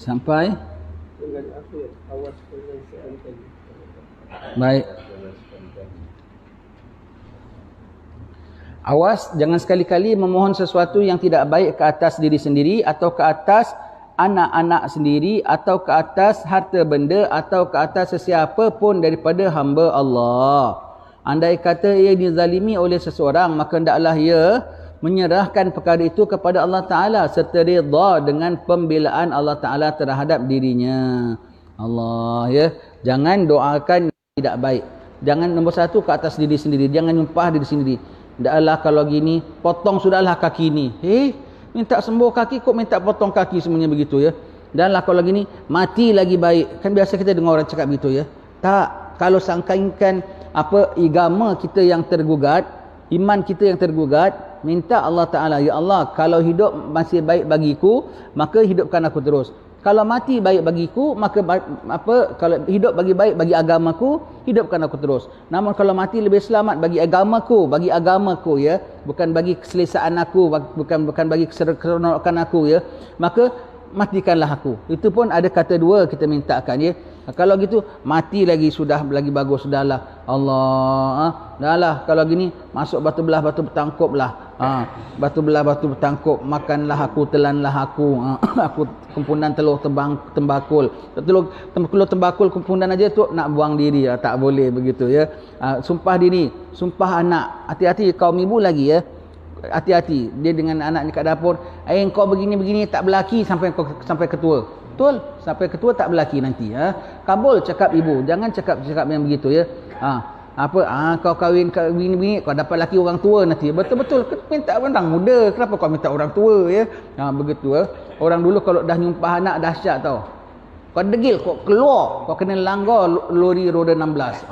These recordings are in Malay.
Sampai dengan akhir awas dengan sekali-kali. baik. Awas jangan sekali-kali memohon sesuatu yang tidak baik ke atas diri sendiri atau ke atas anak-anak sendiri atau ke atas harta benda atau ke atas sesiapa pun daripada hamba Allah. Andai kata ia dizalimi oleh seseorang, maka hendaklah ia menyerahkan perkara itu kepada Allah Ta'ala serta redha dengan pembelaan Allah Ta'ala terhadap dirinya. Allah, ya. Jangan doakan tidak baik. Jangan nombor satu ke atas diri sendiri. Jangan nyumpah diri sendiri. Taklah kalau gini, potong sudahlah kaki ni. Minta sembuh kaki, kok minta potong kaki semuanya begitu, ya. Danlah kalau gini, mati lagi baik. Kan biasa kita dengar orang cakap begitu, ya. Tak, kalau sangkakan agama kita yang tergugat, iman kita yang tergugat, minta Allah Ta'ala, ya Allah, kalau hidup masih baik bagiku, maka hidupkan aku terus. Kalau mati baik bagiku, maka kalau hidup baik bagi agamaku, hidupkan aku terus. Namun kalau mati lebih selamat bagi agamaku, ya, bukan bagi keselesaan aku, bukan bagi keseronokan aku, ya, maka matikanlah aku. Itu pun ada kata dua kita mintakan, ya. Kalau gitu mati lagi sudah lagi bagus, sudahlah. Allah, dahlah kalau gini masuk batu belah batu bertangkuplah. Batu belah batu bertangkup, makanlah aku, telanlah aku. Aku kumpulan telur tembakul. Telur tembakul kumpulan aja tu nak buang diri, tak boleh begitu, ya. Sumpah diri, sumpah anak. Hati-hati kaum ibu lagi, ya. Hati-hati dia dengan anaknya kat dapur. Kau begini-begini tak berlaki sampai ketua. Betul, sampai ketua tak berlaki nanti, ya. Kabul cakap ibu, jangan cakap yang begitu, ya. Kau kahwin begini-begini, kau dapat laki orang tua nanti. Betul-betul minta orang muda, kenapa kau minta orang tua, ya. Begitu, ya. Orang dulu kalau dah nyumpah anak dahsyat tau. Kau degil, kau keluar, kau kena langgar lori roda 16.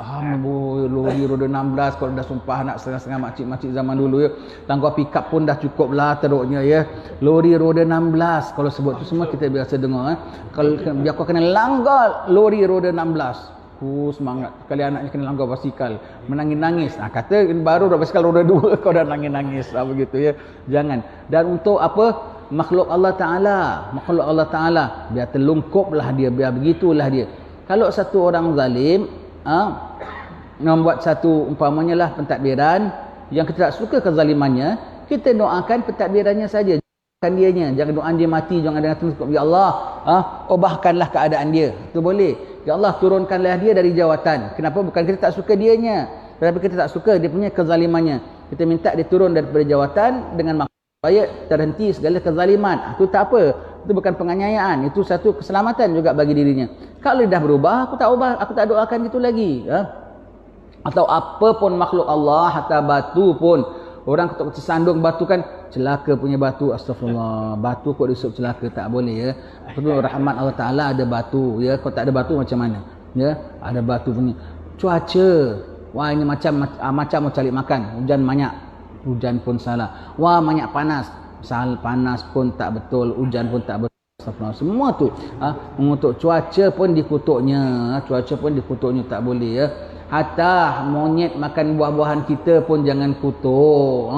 Lori roda 16 kalau dah sumpah anak setengah-setengah makcik-makcik zaman dulu, ya. Langgar pick up pun dah cukup lah teruknya, ya. Lori roda 16 kalau sebut tu semua kita biasa dengar, Kalau biar kau kena langgar lori roda 16. Semangat. Kali anaknya kena langgar basikal, menangis-nangis. Kata baru dah basikal roda 2 kau dah nangis-nangis, begitu, ya. Jangan. Dan untuk makhluk Allah Ta'ala, biar terlungkuplah dia, biar begitulah dia. Kalau satu orang zalim membuat satu umpamanya lah pentadbiran yang kita tak suka kezalimannya, kita doakan pentadbirannya saja, doakan dianya, jangan doa dia mati, jangan dengan tutup, ya Allah, ubahkanlah keadaan dia. Itu boleh. Ya Allah, turunkanlah dia dari jawatan. Kenapa? Bukan kita tak suka dianya, tetapi kita tak suka dia punya kezalimannya. Kita minta dia turun daripada jawatan dengan supaya terhenti segala kezaliman. Itu tak apa, itu bukan penganiayaan, itu satu keselamatan juga bagi dirinya. Kalau dia dah berubah, aku tak doakan gitu lagi, ya. Atau apa pun makhluk Allah, hatta batu pun, orang tersandung batu kan, celaka punya batu, astagfirullah, batu kok disebut celaka, tak boleh, ya. Itu rahmat Allah Ta'ala ada batu, ya. Kalau tak ada batu macam mana, ya. Ada batu punya cuaca, wah ini macam mau cari makan, hujan banyak, hujan pun salah. Wah banyak panas, panas pun tak betul, hujan pun tak betul. Semua tu mengutuk. Cuaca pun dikutuknya, tak boleh, ya. Hatta monyet makan buah-buahan kita pun jangan kutuk.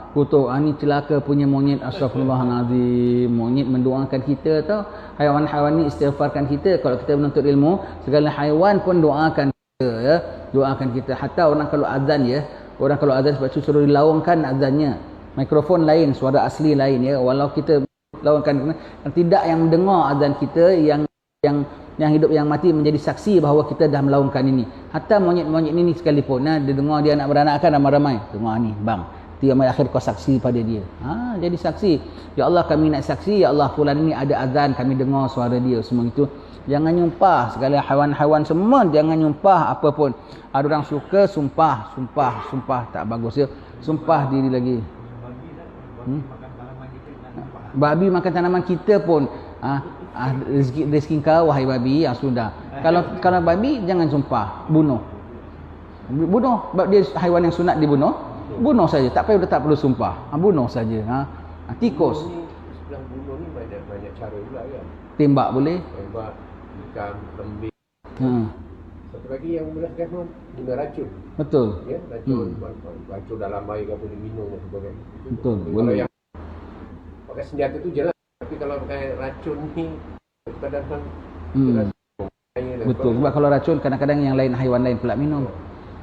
Kutuk, ni celaka punya monyet, astagfirullahalazim. Monyet mendoakan kita tau. Haiwan-haiwan ni istighfarkan kita. Kalau kita menuntut ilmu, segala haiwan pun doakan kita, ya. Doakan kita. Hatta orang kalau azan, ya. Orang kalau azan sebab itu suruh dilawangkan azannya. Mikrofon lain, suara asli lain, ya. Walau kita lawangkan, tidak yang mendengar azan kita, yang hidup yang mati menjadi saksi bahawa kita dah melawangkan ini. Hatta monyet-monyet ini sekalipun, dia dengar dia anak beranak kan ramai-ramai. Dengar ni, bang. Tiap akhir kau saksi pada dia. Jadi saksi. Ya Allah, kami nak saksi. Ya Allah, fulan ini ada azan, kami dengar suara dia. Semua itu. Jangan nyumpah. Segala haiwan-haiwan semua jangan nyumpah apa pun. Ada orang suka sumpah. Tak bagus, ya. Sumpah diri lagi. Babi makan tanaman kita pun. Rezeki kau, wahai babi, sudah. Kalau babi, jangan sumpah. Bunuh. Sebab dia haiwan yang sunat dibunuh. Bunuh saja, tak perlu sumpah. Bunuh saja. Tikus. Sebelah bunuh ni banyak cara pula, kan. Tembak boleh. Tembak, ikan, lembik. Satu lagi yang memudahkan guna racun. Betul. Ya, racun dalam air ke apa diminum dan sebagainya. Betul. Kalau yang pakai senjata tu jelas, tapi kalau pakai racun ni kadang-kadang Betul. Sebab kalau racun kadang-kadang yang lain, haiwan lain pula minum.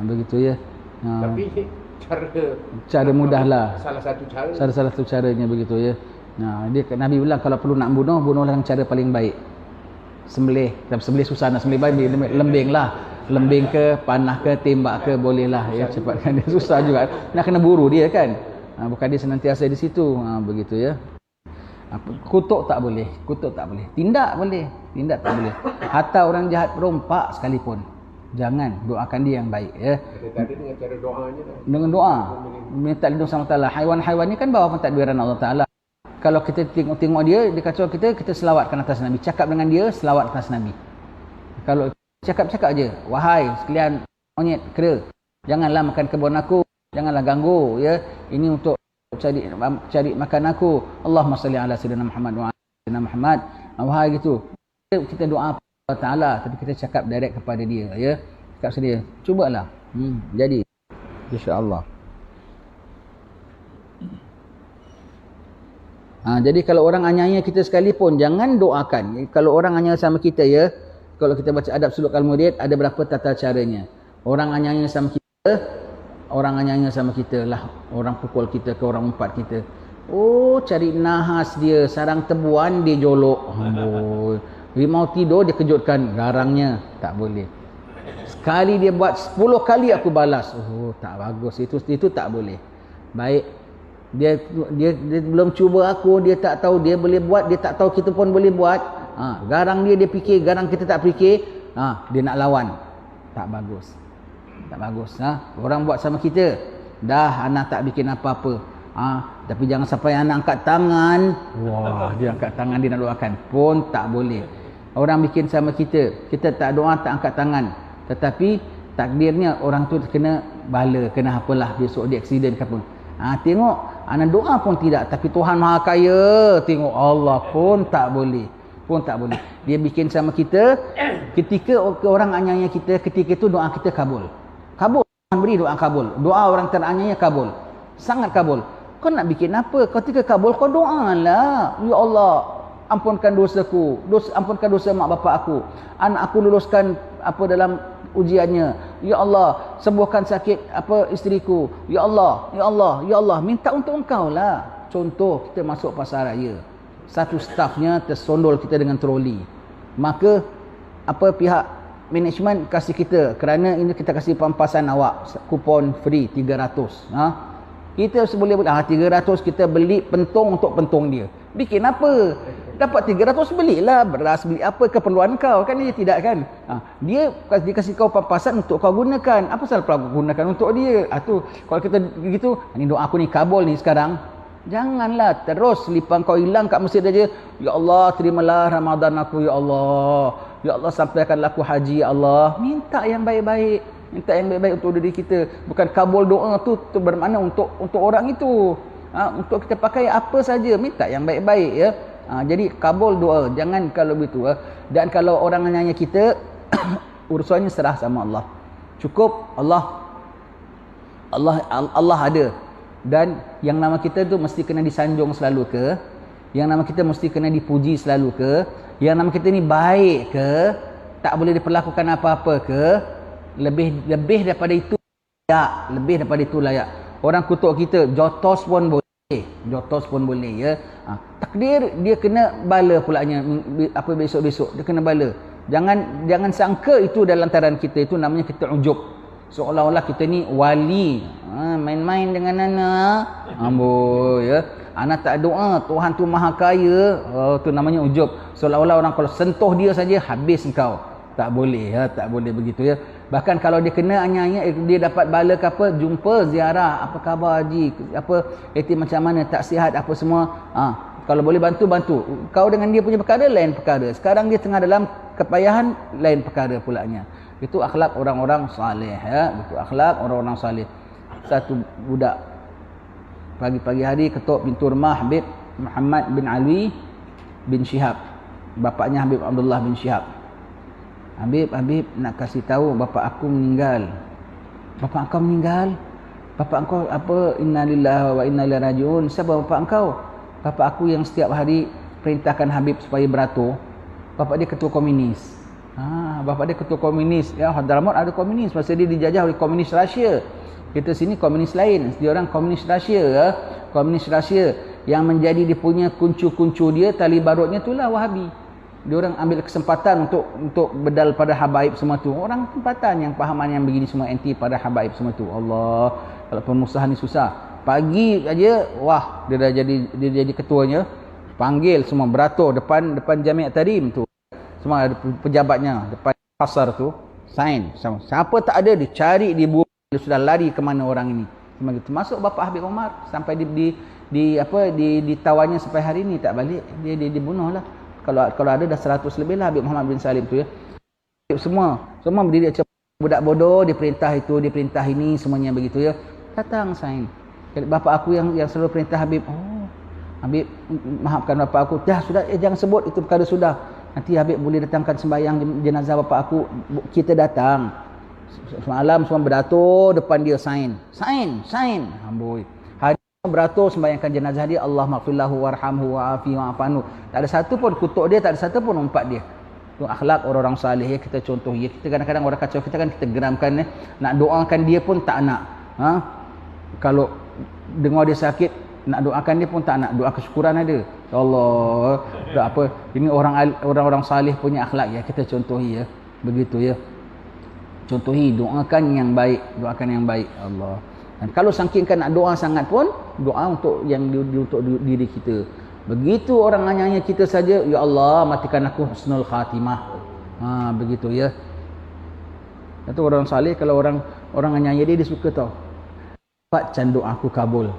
Begitu ya. Tapi cara mudahlah. Salah satu cara. Salah satu caranya begitu ya. Nabi bilang kalau perlu nak bunuhlah dengan cara paling baik. Sembelih. Sembelih susah nak sembelih baik, lembing lah. Lembing ke, panah ke, tembak ke, bolehlah ya, cepatkan dia. Susah juga. Nak kena buru dia kan. Bukan dia senantiasa di situ. Begitu ya. Kutuk tak boleh. Tindak boleh. Tindak tak boleh. Hatta orang jahat rompak sekalipun, jangan doakan dia yang baik ya. Tadi dengan cara doanya lah. Dengan doa minta lindung sama Allah Taala. Haiwan-haiwan ni kan bawa pentadbiran Allah Taala. Kalau kita tengok dia kacau kita selawatkan atas Nabi. Cakap dengan dia, selawat atas Nabi. Kalau cakap je, wahai sekalian monyet kera, janganlah makan kebun aku, janganlah ganggu ya. Ini untuk cari makan aku. Allahumma salli ala sayyidina Muhammad wa ala sayyidina Muhammad. Wahai gitu. Kita doa Allah Taala tapi kita cakap direct kepada dia ya. Cakap sedia. Cubalah. Jadi insya-Allah. Jadi kalau orang aniaya kita sekalipun jangan doakan. Kalau orang aniaya sama kita ya, kalau kita baca adab suluk al-murid ada berapa tata caranya. Orang aniaya sama kita lah, orang pukul kita ke, orang umpat kita. Oh, cari nahas dia, sarang tebuan dia jolok. Dia mau tidur dia kejutkan garangnya, tak boleh. Sekali dia buat 10 kali aku balas. Oh, tak bagus. Itu tak boleh. Baik. Dia belum cuba aku, dia tak tahu dia boleh buat, dia tak tahu kita pun boleh buat. Garang dia fikir, garang kita tak fikir. Dia nak lawan. Tak bagus. Tak bagus. Orang buat sama kita, dah anak tak bikin apa-apa. Tapi jangan sampai anak angkat tangan. Wah, dia angkat tangan, dia nak doakan pun tak boleh. Orang bikin sama kita, kita tak doa, tak angkat tangan. Tetapi takdirnya orang tu kena bala, kena apalah, besok dia aksiden ke apa. Tengok, anak doa pun tidak, tapi Tuhan Maha Kaya, tengok Allah pun tak boleh. Dia bikin sama kita, ketika orang aniaya kita, ketika itu doa kita kabul. Tuhan beri doa kabul. Doa orang teraniaya kabul. Sangat kabul. Kau nak bikin apa? Kau ketika kabul, kau doalah. Ya Allah, ampunkan dosaku, ampunkan dosa mak bapak aku, anak aku luluskan dalam ujiannya. Ya Allah, sembuhkan sakit isteriku. Ya Allah, minta untuk engkau lah. Contoh, kita masuk pasar raya, satu stafnya tersondol kita dengan troli, maka pihak management kasih kita, kerana ini kita kasih pampasan awak, kupon free 300. Kita boleh 300 kita beli pentung untuk pentung dia. Bikin apa? Dapat 300 belilah beras, beli apa keperluan kau kan, dia tidak kan. Dia kasih kau pampasan untuk kau gunakan. Apa salah kau gunakan untuk dia? Tu kalau kita begitu, ni doa aku ni kabul ni sekarang. Janganlah terus lipang kau hilang kat masjid aja. Ya Allah, terimalah Ramadan aku ya Allah. Ya Allah, sampaikanlah aku haji ya Allah. Minta yang baik-baik. Minta yang baik-baik untuk diri kita. Bukan kabul doa tu bermakna untuk orang itu. Untuk kita pakai apa saja, minta yang baik-baik ya. Jadi kabul doa, jangan kalau begitu. Dan kalau orang nanya kita urusannya serah sama Allah. Cukup Allah ada. Dan yang nama kita tu mesti kena disanjung selalu ke? Yang nama kita mesti kena dipuji selalu ke? Yang nama kita ni baik ke? Tak boleh diperlakukan apa-apa ke? Lebih daripada itu layak. Orang kutuk kita, jotos pun boleh ya. Takdir dia kena bala pulanya besok-besok dia kena bala. Jangan sangka itu dalam lantaran kita, itu namanya kita ujub. Seolah-olah kita ni wali. Main-main dengan anak. Ya. Anak tak doa, Tuhan tu Maha Kaya. Tu namanya ujub. Seolah-olah orang kalau sentuh dia saja habis engkau. Tak boleh ya, tak boleh begitu ya. Bahkan kalau dia kena aniaya, dia dapat bala ke apa, jumpa ziarah, apa khabar haji, yatim macam mana, tak sihat apa semua. Kalau boleh bantu. Kau dengan dia punya perkara lain perkara. Sekarang dia tengah dalam kepayahan, lain perkara pulanya. Itu akhlak orang-orang saleh ya. Itu akhlak orang-orang saleh. Satu budak pagi-pagi hari ketuk pintu rumah Habib Muhammad bin Ali bin Syihab. Bapaknya Habib Abdullah bin Syihab. Habib nak kasih tahu bapa aku meninggal. Bapa engkau meninggal? Bapa engkau apa? Innalillahi wa inna ilaihi rajiun. Siapa bapa engkau? Bapa aku yang setiap hari perintahkan Habib supaya beratur. Bapak dia ketua komunis. Bapak dia ketua komunis. Ya, Hadramaut ada komunis. Masa dia dijajah oleh komunis Rusia. Kita sini komunis lain. Dia orang komunis Rusia. Ya. Komunis Rusia. Yang menjadi dia punya kuncu-kuncu dia, tali barutnya itulah Wahabi. Dia orang ambil kesempatan untuk bedal pada habaib semua tu. Orang tempatan yang pahaman yang begini semua anti pada habaib semua tu. Allah, kalau pengusaha ni susah. Pagi aja, wah, dia jadi ketuanya. Panggil semua beratur depan Jami' Tarim tu. Semua ada pejabatnya depan pasar tu, sign sama. Siapa tak ada dicari, dia sudah lari ke mana orang ini. Semua gitu. Masuk Bapak Habib Omar sampai ditawannya sampai hari ini tak balik. Dia dibunuhlah. Kalau ada dah 100 lebih lah Habib Muhammad bin Salim tu ya. Semua berdiri macam budak bodoh, diperintah itu, diperintah ini, semuanya begitu ya. Datang sign. Bapak aku yang selalu perintah Habib. Oh, Habib maafkan bapak aku. Dah sudah, jangan sebut itu perkara sudah. Nanti Habib boleh datangkan sembahyang jenazah bapak aku. Kita datang. Semalam semua beratur depan dia sign. Amboi. Hari beratur sembahyangkan jenazah dia. Allah maghfirlahu warhamhu wa'afi wa'afanu. Tak ada satu pun kutuk dia, tak ada satu pun umpat dia. Itu akhlak orang-orang salih ya, kita contoh ya. Kita kadang-kadang orang kacau kita kan, kita geramkan ya. Nak doakan dia pun tak nak. Kalau dengar dia sakit, nak doakan dia pun tak nak. Doa kesyukuran ada. Ya Allah, tak apa. Ini orang-orang salih punya akhlak ya, kita contohi ya. Begitu ya. Contohi, doakan yang baik, Allah. Dan kalau sangkingkan nak doa sangat pun, doa untuk untuk diri kita. Begitu orang nanya kita saja, ya Allah, matikan aku husnul khatimah. Begitu ya. Itu orang salih, kalau orang nanya dia suka tau. Pak can doa aku kabul.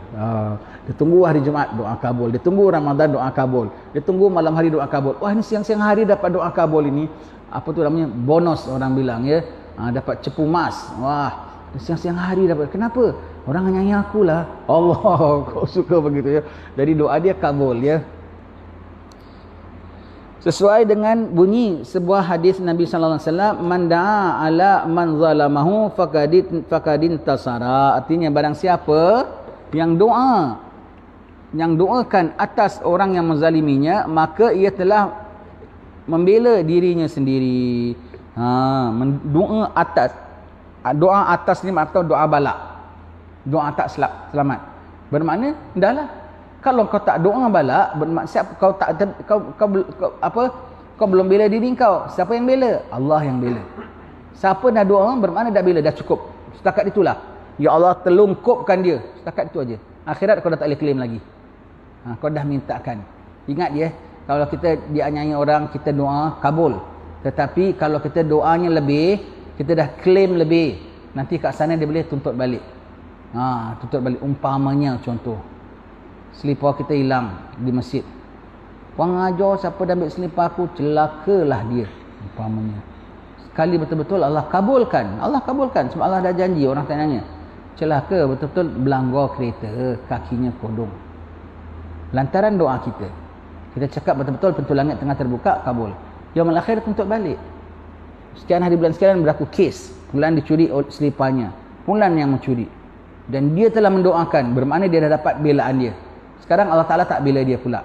Dia tunggu hari Jumaat doa kabul. Dia tunggu Ramadan doa kabul. Dia tunggu malam hari doa kabul. Wah, ini siang-siang hari dapat doa kabul ini. Apa tu namanya? Bonus orang bilang ya. Dapat cepu emas. Wah, siang-siang hari dapat. Kenapa? Orang nyanyi aku lah. Allah, kau suka begitu ya. Dari doa dia kabul ya. Sesuai dengan bunyi sebuah hadis Nabi sallallahu alaihi wasallam, man da'a ala man zalamahu faqadin tasara. Artinya barang siapa yang doakan atas orang yang menzaliminya, maka ia telah membela dirinya sendiri. Doa atas ni atau doa balak. Doa tak selamat. Bermakna dahlah, kalau kau tak doa balak, bermaksud kau belum bela diri kau. Siapa yang bela? Allah yang bela. Siapa dah doa bermakna dah bela, dah cukup. Setakat itulah. Ya Allah telungkupkan dia. Setakat itu aja. Akhirat kau dah tak boleh claim lagi. Kau dah mintakan. Ingat ya, kalau kita dianiaya orang, kita doa kabul. Tetapi kalau kita doanya lebih, kita dah claim lebih, nanti kat sana dia boleh tuntut balik. Tuntut balik. Umpamanya contoh, selipar kita hilang di masjid. Orang ajar siapa dah ambil selipar aku, celakalah dia. Umpamanya. Sekali betul-betul Allah kabulkan. Sebab Allah dah janji, orang tanya. Celaka betul-betul belanggar kereta, kakinya kodong. Lantaran doa kita. Kita cakap betul-betul pintu langit tengah terbuka, kabul. Yaumul akhir tuntut balik. Sekian hari bulan sekian berlaku kes. Fulan dicuri seliparnya. Fulan yang mencuri. Dan dia telah mendoakan, bermakna dia dah dapat belaan dia. Sekarang Allah Ta'ala tak bela dia pula.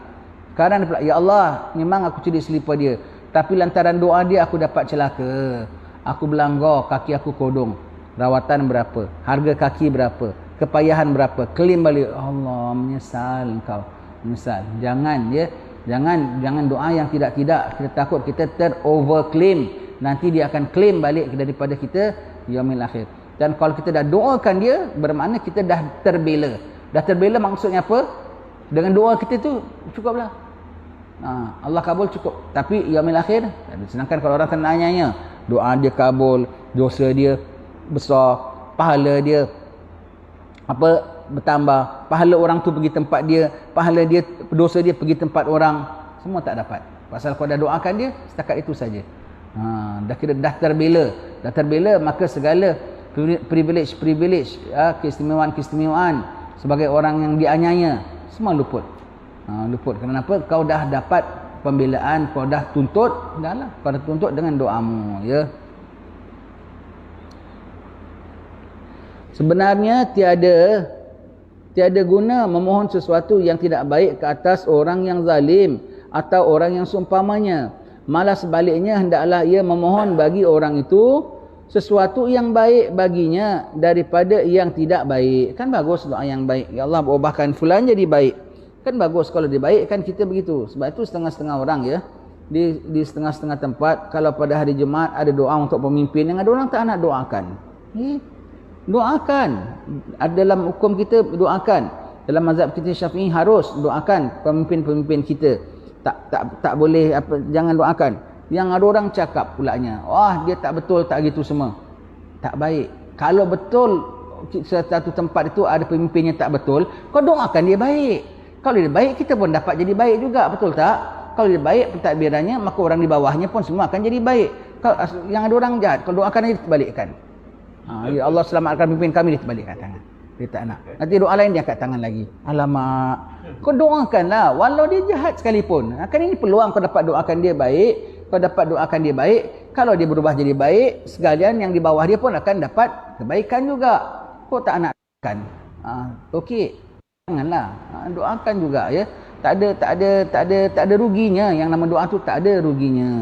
Sekarang dia pula, ya Allah, memang aku curi selipar dia, tapi lantaran doa dia aku dapat celaka. Aku belanggar, kaki aku kodong. Rawatan berapa? Harga kaki berapa? Kepayahan berapa? Claim balik. Allah, menyesal engkau. Menyesal. Jangan doa yang tidak-tidak. Kita takut kita overclaim. Nanti dia akan claim balik daripada kita yaumil akhir. Dan kalau kita dah doakan dia, bermakna kita dah terbela. Dah terbela maksudnya apa? Dengan doa kita tu cukuplah. Allah kabul cukup. Tapi yaumil akhir, sedangkan kalau orang tanya, doa dia kabul, dosa dia besar, pahala dia bertambah, pahala orang tu pergi tempat dia, pahala dia, dosa dia pergi tempat orang, semua tak dapat. Pasal kau dah doakan dia, setakat itu saja. Dah kira dah terbela, maka segala privilege, keistimewaan sebagai orang yang dianiaya semua luput. Kenapa? Kau dah dapat pembelaan, kau dah tuntut, kau dah tuntut dengan doamu ya. Sebenarnya tiada guna memohon sesuatu yang tidak baik ke atas orang yang zalim atau orang yang seumpamanya. Malah sebaliknya, hendaklah ia memohon bagi orang itu sesuatu yang baik baginya daripada yang tidak baik. Kan bagus doa yang baik. Ya Allah, ubahkan fulan jadi baik. Kan bagus kalau dia baik, kan kita begitu. Sebab itu setengah-setengah orang ya, di setengah-setengah tempat, kalau pada hari Jumaat ada doa untuk pemimpin, yang ada orang tak nak doakan. Doakan. Dalam hukum kita doakan. Dalam mazhab kita Syafi'i harus doakan pemimpin-pemimpin kita. Tak boleh apa, jangan doakan. Yang ada orang cakap pulaknya, wah dia tak betul, tak gitu semua. Tak baik. Kalau betul satu tempat itu ada pemimpinnya tak betul, kau doakan dia baik. Kalau dia baik, kita pun dapat jadi baik juga, betul tak? Kalau dia baik pentadbirannya, maka orang di bawahnya pun semua akan jadi baik. Kalau yang ada orang jahat, kalau doakan dia terbalikkan. Ya Allah selamatkan pemimpin kami, dia terbalikkan tangan. Dia tak nak. Nanti doa lain dia angkat tangan lagi. Alamak. Kau doakanlah walau dia jahat sekalipun. Kan ini peluang kau dapat doakan dia baik. Kau dapat doakan dia baik. Kalau dia berubah jadi baik, sekalian yang di bawah dia pun akan dapat kebaikan juga. Kau tak nak doakan. Okey. Janganlah. Doakan juga ya. Tak ada ruginya. Yang nama doa tu tak ada ruginya.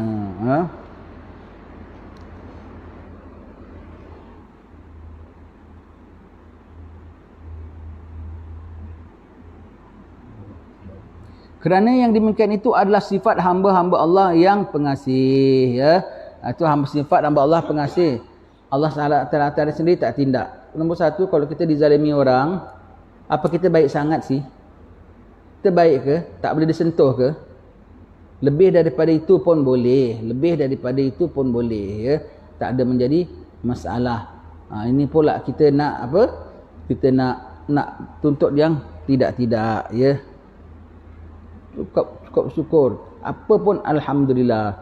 Kerana yang demikian itu adalah sifat hamba-hamba Allah yang pengasih, ya. Itu sifat hamba Allah pengasih. Allah Taala sendiri tak tindak. Nombor satu, kalau kita dizalimi orang, apa kita baik sangat sih? Kita baik ke? Tak boleh disentuh ke? Lebih daripada itu pun boleh. Lebih daripada itu pun boleh, ya. Tak ada menjadi masalah. Ini pula kita nak apa? Kita nak tuntut yang tidak-tidak, ya. Cukup syukur. Apa pun alhamdulillah.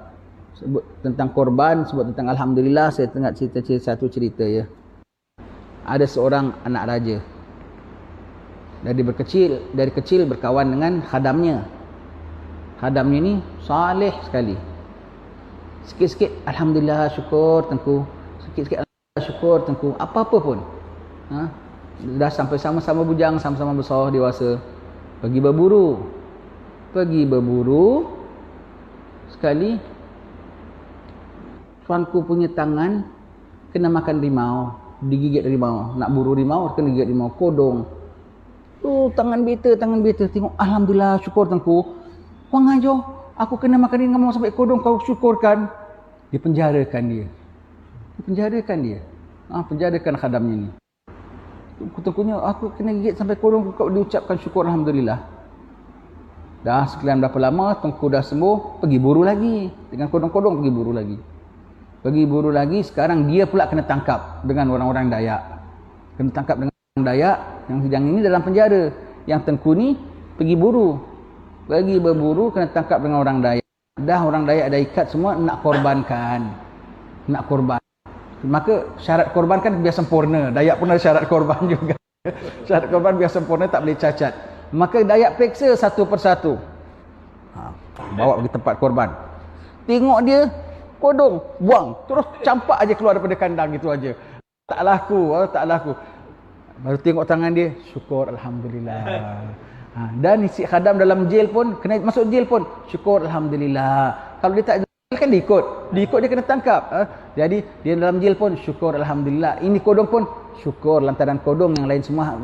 Sebut tentang korban, sebut tentang alhamdulillah, saya tengah cerita satu cerita ya. Ada seorang anak raja. Dari kecil berkawan dengan khadamnya. Khadamnya ni saleh sekali. Sikit-sikit alhamdulillah syukur tengku. Sikit-sikit alhamdulillah syukur tengku. Apa-apa pun. Dah sampai sama-sama bujang, sama-sama besar dewasa. Pergi berburu sekali tuanku punya tangan kena makan rimau, digigit rimau, nak buru rimau kena gigit rimau, kodong tangan beta tengok alhamdulillah syukur tengku, wang ajo aku kena makan rimau sampai kodong kau syukurkan. Dipenjarakan dia penjarakan khadamnya ni. Tengkunya aku kena gigit sampai kodong kau diucapkan syukur alhamdulillah. Dah sekian berapa lama tengku dah sembuh, pergi buru lagi. Dengan kodong-kodong pergi buru lagi. Sekarang dia pula kena tangkap dengan orang-orang Dayak. Kena tangkap dengan orang Dayak yang ini dalam penjara. Yang tengku ni pergi berburu kena tangkap dengan orang Dayak. Dah orang Dayak ada ikat semua nak korban. Maka syarat korban kan biar sempurna. Dayak pun ada syarat korban juga. Syarat korban biar sempurna, tak boleh cacat. Maka Dayak periksa satu persatu. Bawa pergi tempat korban. Tengok dia, kodong, buang. Terus campak aja keluar daripada kandang gitu aja. Tak laku. Baru tengok tangan dia, syukur alhamdulillah. Dan si khadam dalam jail pun, kena masuk jail pun, syukur alhamdulillah. Kalau dia tak jail kan diikut dia kena tangkap. Jadi dia dalam jail pun, syukur alhamdulillah. Ini kodong pun, syukur lantaran kodong yang lain semua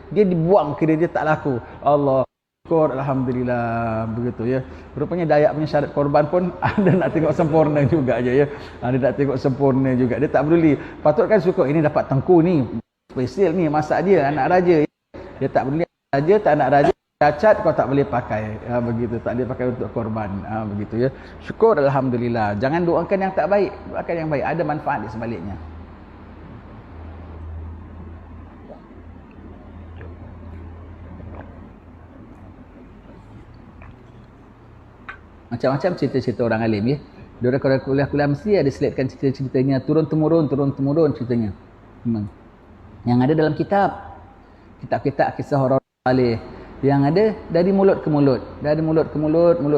dia dibuang, kira dia tak laku. Allah, syukur alhamdulillah, begitu ya. Rupanya Dayak punya syarat korban pun ada nak tengok sempurna juga aja ya. Dia nak tengok sempurna juga. Dia tak peduli. Patut kan syukur ini dapat tengku ni. Spesial ni masak dia anak raja. Dia tak peduli raja tak anak raja. Cacat kau tak boleh pakai. Begitu, tak boleh pakai untuk korban. Begitu ya. Syukur alhamdulillah. Jangan doakan yang tak baik, doakan yang baik. Ada manfaat di sebaliknya. Macam-macam cerita-cerita orang alim ya. Diorang kalau kuliah-kuliah mesti ada seletkan cerita-ceritanya turun-temurun ceritanya. Yang ada dalam kitab-kitab kisah orang saleh, yang ada dari mulut ke mulut, mulut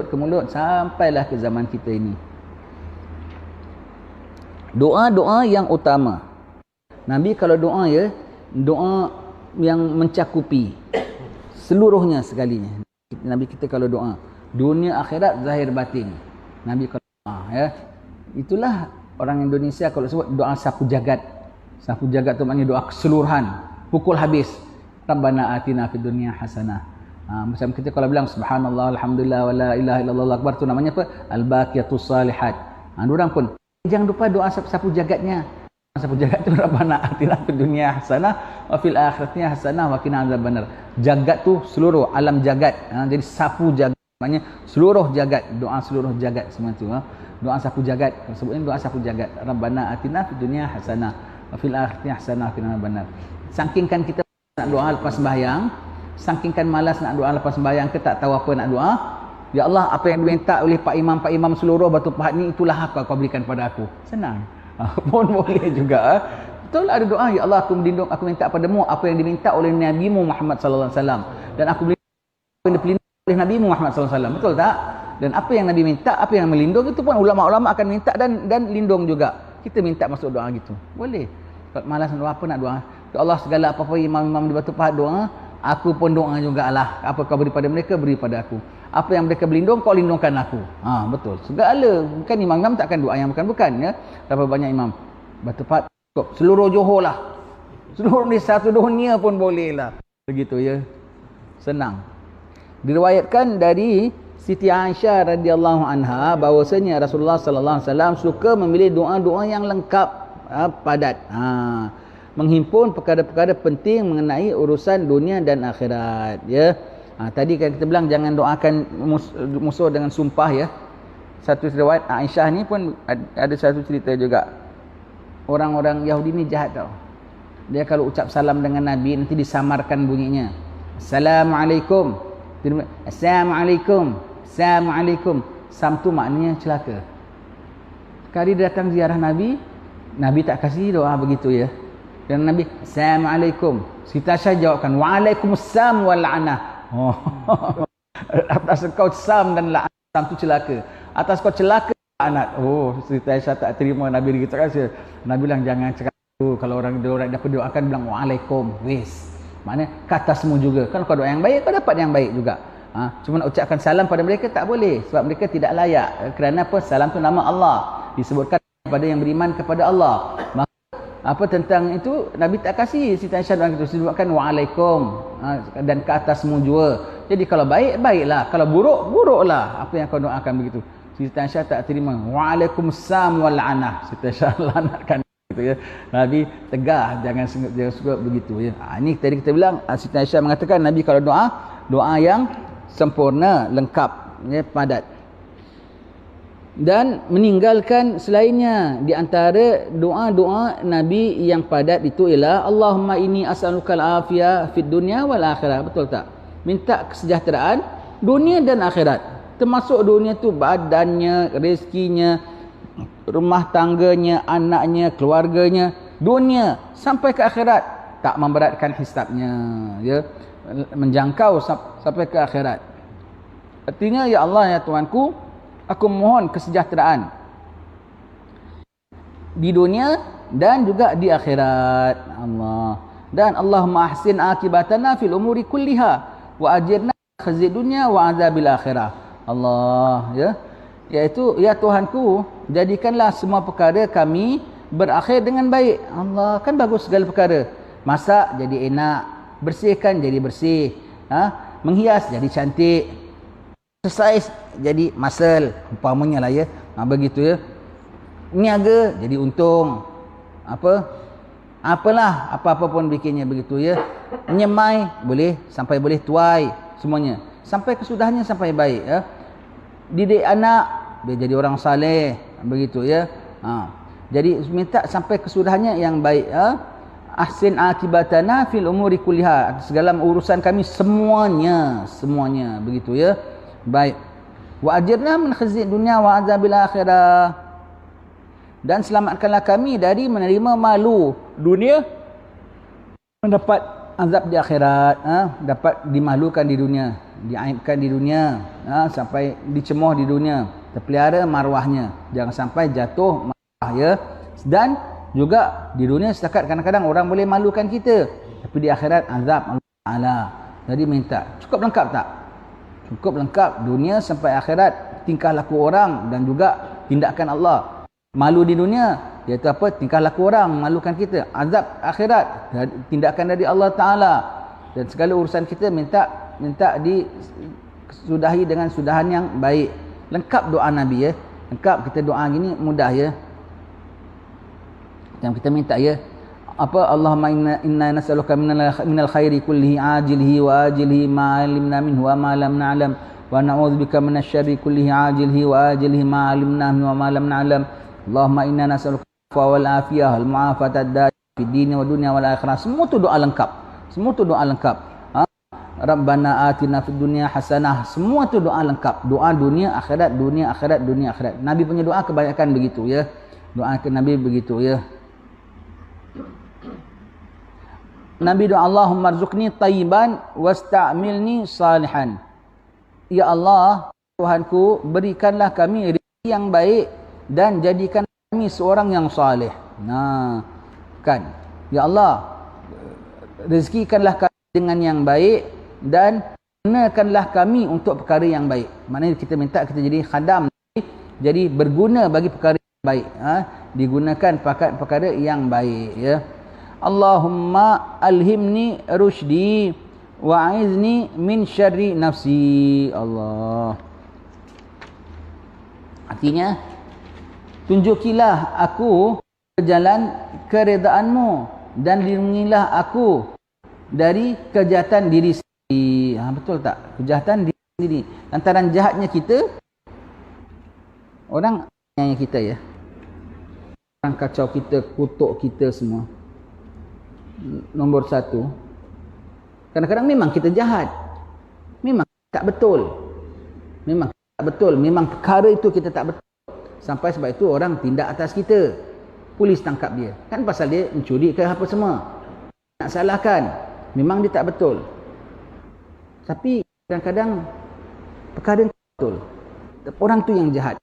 ke mulut sampailah ke zaman kita ini. Doa-doa yang utama. Nabi kalau doa ya, doa yang mencakupi seluruhnya sekalinya. Nabi kita kalau doa dunia akhirat zahir batin, Nabi kalau Ya. Itulah orang Indonesia kalau sebut doa sapu jagat. Sapu jagat tu maknanya doa keseluruhan, pukul habis. Rabbana atina fid dunya hasanah. Macam kita kalau bilang subhanallah alhamdulillah wala ilaha illallah akbar tu namanya apa? Al-baqiyatus salihat. Orang pun jangan lupa doa sapu jagatnya. Sapu jagat tu Rabbana atina fid dunya hasanah wa fil akhirati hasanah wa qina adzabannar. Jagat tu seluruh alam jagat. Jadi sapu jagat maknanya seluruh jagat, doa seluruh jagat semua tu. Doa sapu jagat, sebutnya doa sapu jagat. Rabbana atina fid dunya hasanah wa fil akhirati hasanah wa qina adzabannar. Saking kan kita nak doa lepas sembahyang, saking kan malas nak doa lepas sembahyang ke tak tahu apa nak doa. Ya Allah, apa yang diminta oleh Pak Imam seluruh Batu Pahat ni itulah hak kau berikan pada aku. Senang. Pun boleh juga. Betul ada doa, ya Allah aku berlindung, aku minta padamu apa yang diminta oleh Nabi Muhammad sallallahu alaihi wasallam dan aku berlindung oleh Nabi Muhammad sallallahu alaihi wasallam. Betul tak? Dan apa yang Nabi minta, apa yang melindung itu pun ulama-ulama akan minta dan lindung juga. Kita minta masuk doa gitu. Boleh. Kalau malas nak doa apa nak doa? Ya Allah segala apa-apa imam-imam di Batu Pahat doa, aku pun doa jugalah. Apa kau beri pada mereka, beri pada aku. Apa yang mereka berlindung, kau lindungkan aku. Betul. Segala. Bukan imam-imam takkan doa yang bukan-bukan. Ya. Berapa banyak imam. Batu Pahat. Seluruh Johor lah. Seluruh di satu dunia pun boleh lah. Begitu ya. Senang. Diriwayatkan dari Siti Aisyah radhiyallahu anha bahawasanya Rasulullah sallallahu alaihi wasallam suka memilih doa-doa yang lengkap, padat. Menghimpun perkara-perkara penting mengenai urusan dunia dan akhirat. Ya. Tadi kan kita bilang jangan doakan musuh dengan sumpah ya. Satu riwayat Aisyah ni pun ada satu cerita juga. Orang-orang Yahudi ni jahat tau. Dia kalau ucap salam dengan Nabi nanti disamarkan bunyinya. Assalamualaikum. Assalamualaikum. Assalamualaikum. Sam tu maknanya celaka. Kali dia datang ziarah Nabi, Nabi tak kasih doa begitu ya. Dan Nabi Assalamualaikum. Siti Aisyah jawabkan Waalaikumsalam wal la'nah. Atas kau sam dan la'nat, sam tu celaka. Atas kau celaka la'nat. Siti Aisyah tak terima Nabi begitu kan. Nabi bilang jangan cakap tu. Kalau orang dapat doakan bilang waalaikum. Wis. Maknanya kata semua juga. Kan kau doa yang baik kau dapat yang baik juga. Cuma nak ucapkan salam pada mereka tak boleh sebab mereka tidak layak. Kerana apa? Salam tu nama Allah. Disebutkan kepada yang beriman kepada Allah. Apa tentang itu Nabi tak kasih Siti Aisyah doa itu, disebutkan waalaikum dan ke atas semua jua. Jadi kalau baik baiklah, kalau buruk buruklah. Apa yang kau doakan begitu. Siti Aisyah tak terima. Waalaikumsalam wal la'nah. Siti Aisyah lanatkan gitu ya. Nabi tegah jangan suka begitu ya. Ini tadi kita bilang Siti Aisyah mengatakan Nabi kalau doa yang sempurna, lengkap, ya, padat. Dan meninggalkan selainnya. Di antara doa-doa Nabi yang padat itu ialah Allahumma inni as'alukal afiyah fid dunya wal akhirah. Betul tak? Minta kesejahteraan dunia dan akhirat. Termasuk dunia tu badannya, rezekinya, rumah tangganya, anaknya, keluarganya, dunia sampai ke akhirat tak memberatkan hisabnya, ya. Menjangkau sampai ke akhirat. Artinya ya Allah ya Tuhanku, aku mohon kesejahteraan di dunia dan juga di akhirat. Allah. Dan Allahumma ahsin akibatana fil umuri kulliha wa ajirna khizyi dunya wa azabil akhirah. Allah, ya. Iaitu ya Tuhanku, jadikanlah semua perkara kami berakhir dengan baik. Allah, kan bagus segala perkara. Masak jadi enak, bersihkan jadi bersih, menghias jadi cantik, exercise jadi muscle umpamanya lah ya. Begitu ya. Niaga jadi untung. Apalah apa-apa pun bikinnya begitu ya. Menyemai boleh sampai boleh tuai semuanya. Sampai kesudahnya sampai baik ya. Didik anak dia jadi orang saleh begitu ya. Jadi minta sampai kesudahannya yang baik ya. Ahsin akibatana fil umuri kulliha, segala urusan kami semuanya begitu ya. Baik. Wa ajirna min khizyi dunya wa azabil akhirah. Dan selamatkanlah kami dari menerima malu dunia, mendapat azab di akhirat, dapat dimalukan di dunia, diaibkan di dunia, sampai dicemoh di dunia, terpelihara maruahnya, jangan sampai jatuh maruah ya. Dan juga di dunia setakat kadang-kadang orang boleh malukan kita, tapi di akhirat azab Allah Taala. Jadi minta cukup lengkap tak? Cukup lengkap dunia sampai akhirat tingkah laku orang dan juga tindakan Allah. Malu di dunia, iaitu apa? Tingkah laku orang malukan kita. Azab akhirat, tindakan dari Allah Ta'ala. Dan segala urusan kita minta disudahi dengan sudahan yang baik. Lengkap doa Nabi ya. Lengkap kita doa gini mudah ya. Yang kita minta ya. Apa? Allahumma inna nas'aluka minal khairi kullihi ajilihi wa ajilihi ma 'alimna minhu wa ma lam na'lam wa na'udzubika minasy syarri kullihi ajilihi wa ajilihi ma 'alimna minhu wa ma lam na'lam. Allahumma inna nas'aluka wal afiyah wal mu'afatad da'i fid dini wa dunya wal akhirah. Semua tu doa lengkap. Semua tu doa lengkap. Rabbana atina fid dunya hasanah. Semua tu doa lengkap. Doa dunia akhirat, dunia akhirat, dunia akhirat. Nabi punya doa kebanyakan begitu ya. Doa ke Nabi begitu ya. Nabi doa, Allahumma rzuqni tayyiban wasta'milni salihan. Ya Allah, Tuhanku, berikanlah kami rezeki yang baik dan jadikan kami seorang yang saleh. Nah, kan. Ya Allah, rezekikanlah kami dengan yang baik dan gunakanlah kami untuk perkara yang baik. Maknanya kita minta kita jadi khadam, jadi berguna bagi perkara yang baik. Digunakan perkara yang baik ya. Allahumma alhimni rushdi wa'izni min syarri nafsi. Allah. Artinya, tunjukilah aku jalan keredaanmu dan lindungilah aku dari kejahatan diri sendiri. Betul tak? Kejahatan diri sendiri. Lantaran jahatnya kita, orang yang kita ya. Orang kacau kita, kutuk kita semua. Nombor satu, kadang-kadang memang kita jahat. Memang tak betul. Memang tak betul. Memang perkara itu kita tak betul. Sampai sebab itu orang tindak atas kita. Polis tangkap dia. Kan pasal dia mencuri ke apa semua. Nak salahkan. Memang dia tak betul. Tapi kadang-kadang perkara itu betul. Orang tu yang jahat.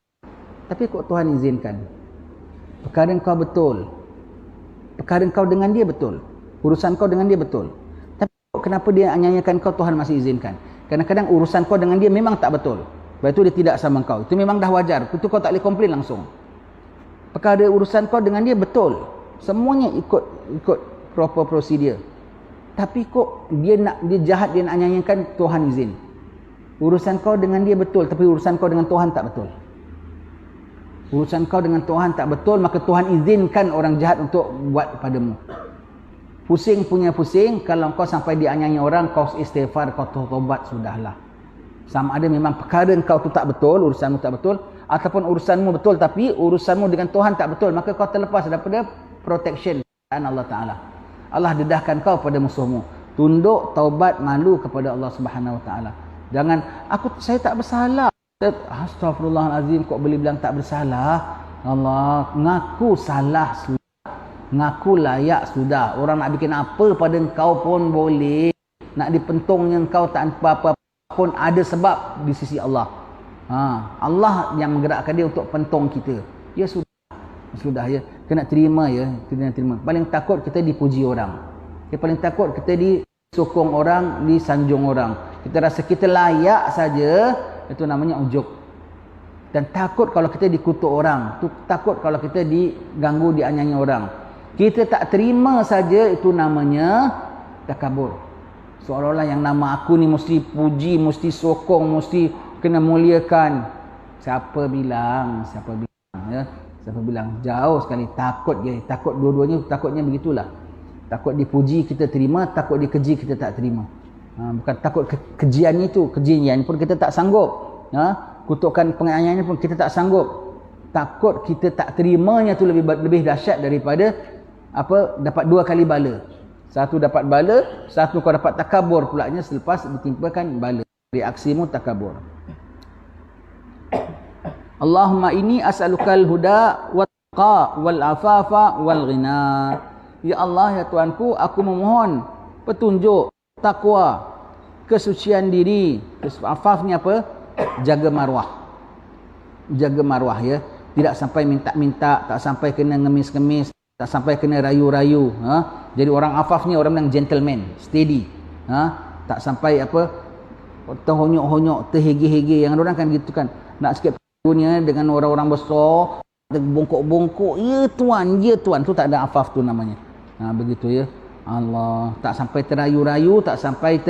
Tapi kok Tuhan izinkan. Perkara kau betul. Perkara kau dengan dia betul. Urusan kau dengan dia betul. Tapi kenapa dia anyayakan kau, Tuhan masih izinkan? Kadang-kadang urusan kau dengan dia memang tak betul. Sebab itu dia tidak sama kau. Itu memang dah wajar. Itu kau tak boleh komplain langsung. Perkara urusan kau dengan dia betul. Semuanya ikut proper prosedur. Tapi kok dia jahat, dia nak anyayakan, Tuhan izin. Urusan kau dengan dia betul, tapi urusan kau dengan Tuhan tak betul. Urusan kau dengan Tuhan tak betul, maka Tuhan izinkan orang jahat untuk buat padamu. Pusing punya pusing, kalau kau sampai dianiaya orang, kau istighfar, kau taubat, sudahlah. Sama ada memang perkara kau tu tak betul, urusanmu tak betul, ataupun urusanmu betul tapi urusanmu dengan Tuhan tak betul, maka kau terlepas daripada protection Allah Ta'ala. Allah dedahkan kau pada musuhmu. Tunduk, taubat, malu kepada Allah Subhanahu Wa Ta'ala. Jangan, saya tak bersalah. Astaghfirullahalazim, kok boleh bilang tak bersalah? Allah, ngaku salah sudah. Ngaku layak sudah. Orang nak bikin apa pada engkau pun boleh. Nak dipentungnya engkau tanpa apa pun ada sebab di sisi Allah. Allah yang menggerakkan dia untuk pentung kita. Ya sudah ya. Kena terima ya. Kena terima. Paling takut kita dipuji orang. Paling takut kita disokong orang, disanjung orang. Kita rasa kita layak saja, itu namanya ujub. Dan takut kalau kita dikutuk orang. Takut kalau kita diganggu, dianiaya orang. Kita tak terima saja, itu namanya takabur. Seolah-olah yang nama aku ni mesti puji, mesti sokong, mesti kena muliakan. Siapa bilang ya? Siapa bilang? Jauh sekali. Takut dia. Takut dua-duanya, takutnya begitulah. Takut dipuji kita terima, takut dikeji kita tak terima. Bukan takut kejian itu, kejian pun kita tak sanggup. Kutukan penganiayaan pun kita tak sanggup. Takut kita tak terimanya tu lebih dahsyat daripada dapat dua kali bala. Satu dapat bala, satu kau dapat takabur pulaknya selepas ditimpakan bala. Reaksimu takabur. Allahumma inni as'alukal huda wat taqa wal afafa wal ghina. Ya Allah, ya Tuhanku, aku memohon petunjuk, takwa, kesucian diri. Afaf ni apa? Jaga maruah. Jaga maruah ya. Tidak sampai minta-minta, tak sampai kena ngemis-ngemis, tak sampai kena rayu-rayu. Jadi orang afaf ni orang yang gentleman, steady. Tak sampai terhonyok-honyok, terhege-hege. Yang orang kan gitu kan. nak sikit dunia dengan orang-orang besar, bongkok-bongkok, ya tuan, tu tak ada afaf tu namanya. Begitu ya. Allah, tak sampai terayu-rayu, tak sampai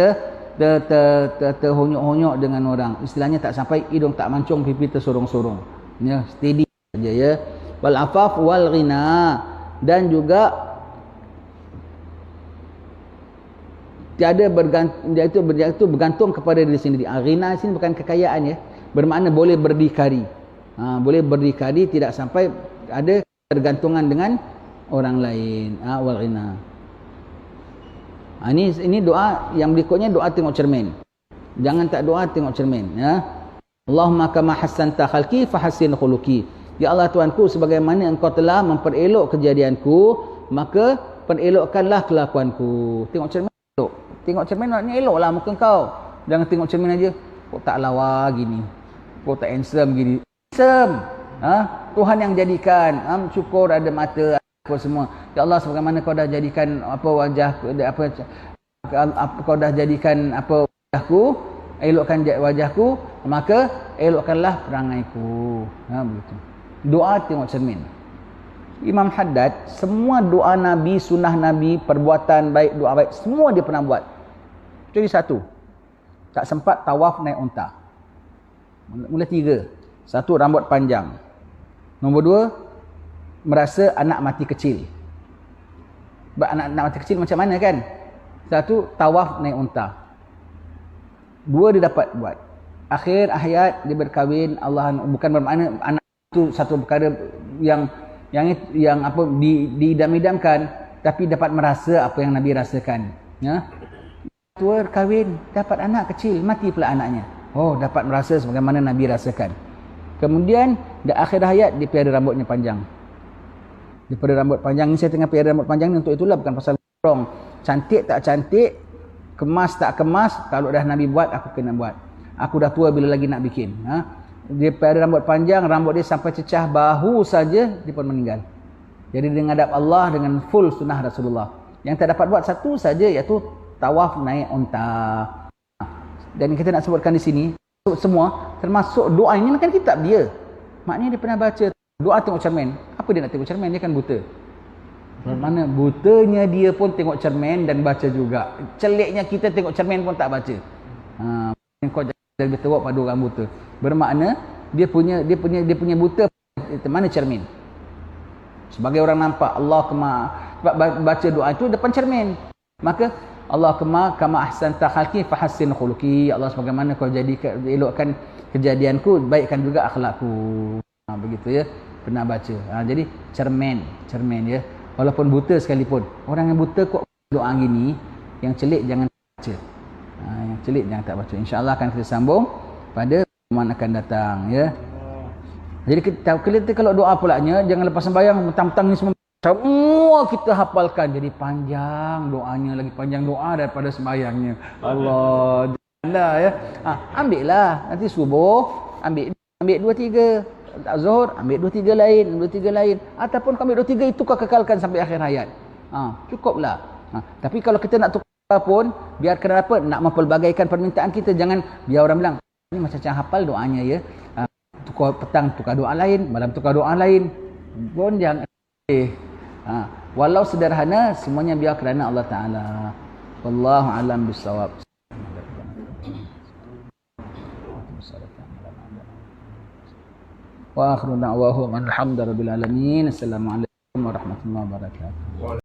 terhonyok-honyok dengan orang. Istilahnya tak sampai hidung tak mancung, pipi tersorong-sorong. Ya, steady saja ya. Wal afaf wal ghina, dan juga tiada bergantung kepada diri sendiri. Ghina sini bukan kekayaan ya. Bermakna boleh berdikari. Boleh berdikari, tidak sampai ada tergantungan dengan orang lain. Wal ghina. Ini doa yang berikutnya, doa tengok cermin. Jangan tak doa tengok cermin ya. Allahumma kama hassanta khalqi fahassin khuluqi. Ya Allah Tuanku, sebagaimana Engkau telah memperelok kejadianku, maka perelokkanlah kelakuanku. Tengok cermin elok. Tengok cermin maknanya eloklah muka kau. Jangan tengok cermin aja. Kok tak lawa gini. Kok tak handsome gini. Handsome. Tuhan yang jadikan. Syukur ada mata apa semua. Ya Allah, sebagaimana Kau dah jadikan wajah, Kau dah jadikan wajahku, elokkan wajahku, maka elokkanlah perangaiku. Begitu. Doa tengok cermin. Imam Haddad, semua doa Nabi, sunnah Nabi, perbuatan baik, doa baik, semua dia pernah buat. Kecuali satu, tak sempat tawaf naik unta. Mula 3. 1, rambut panjang. Nombor 2, merasa anak mati kecil. Anak mati kecil macam mana kan? 1, tawaf naik unta. 2, dia dapat buat. Akhir hayat dia berkahwin. Allah, bukan bermakna anak itu satu perkara yang diidam-idamkan, tapi dapat merasa apa yang Nabi rasakan ya. Tua kahwin, dapat anak kecil, mati pula anaknya. Dapat merasa sebagaimana Nabi rasakan. Kemudian di akhir hayat dia piara rambutnya panjang. Dia piara rambut panjang ni, saya tengah piara rambut panjang ni untuk itulah, bukan pasal borong. Cantik tak cantik, kemas tak kemas, kalau dah Nabi buat, aku kena buat. Aku dah tua, bila lagi nak bikin. Dia piara rambut panjang, rambut dia sampai cecah bahu saja, dia pun meninggal. Jadi dia menghadap Allah dengan full sunnah Rasulullah. Yang tak dapat buat satu saja, iaitu tawaf naik unta. Dan kita nak sebutkan di sini, semua termasuk doa ini kan kitab dia. Maknanya dia pernah baca doa tengok cermin. Apa dia nak tengok cermin? Dia kan buta. Mana butanya dia pun tengok cermin dan baca juga. Celiknya kita tengok cermin pun tak baca. Kau jangan lebih teruk pada orang buta. Bermakna dia punya buta mana cermin. Sebagai orang nampak, Allah sebab baca doa itu depan cermin. Maka Allah kama ahsanta khalqi fahassin khuluqi. Allah, sebagaimana Kau elokkan kejadianku, baikkan juga akhlakku. Begitu ya. Pernah baca. Jadi cermin ya. Walaupun buta sekalipun. Orang yang buta kok doa gini, yang celik jangan baca. Yang celik jangan tak baca. InsyaAllah akan kita sambung pada pertemuan akan datang ya. Jadi kita kalau doa pulanya, jangan lepas sembahyang mentang-mentang ni semua kita hafalkan, jadi panjang doanya, lagi panjang doa daripada sembahyangnya. Allah, janganlah ya. Ambillah nanti subuh, ambil 2-3, Zuhur ambil 2-3 lain, ataupun kau ambil 2-3 itu kau kekalkan sampai akhir hayat. Cukuplah. Tapi kalau kita nak tukar pun, biar kenapa nak mempelbagaikan permintaan kita, jangan biar orang bilang ini macam hafal doanya ya. Tukar petang tukar doa lain, malam tukar doa lain. Pun jangan. Walau sederhana, semuanya biar kerana Allah Ta'ala. Wallahu alam bisawab. Wa akhiru da'wahu alhamdulillahi rabbil alamin. Assalamualaikum warahmatullahi wabarakatuh.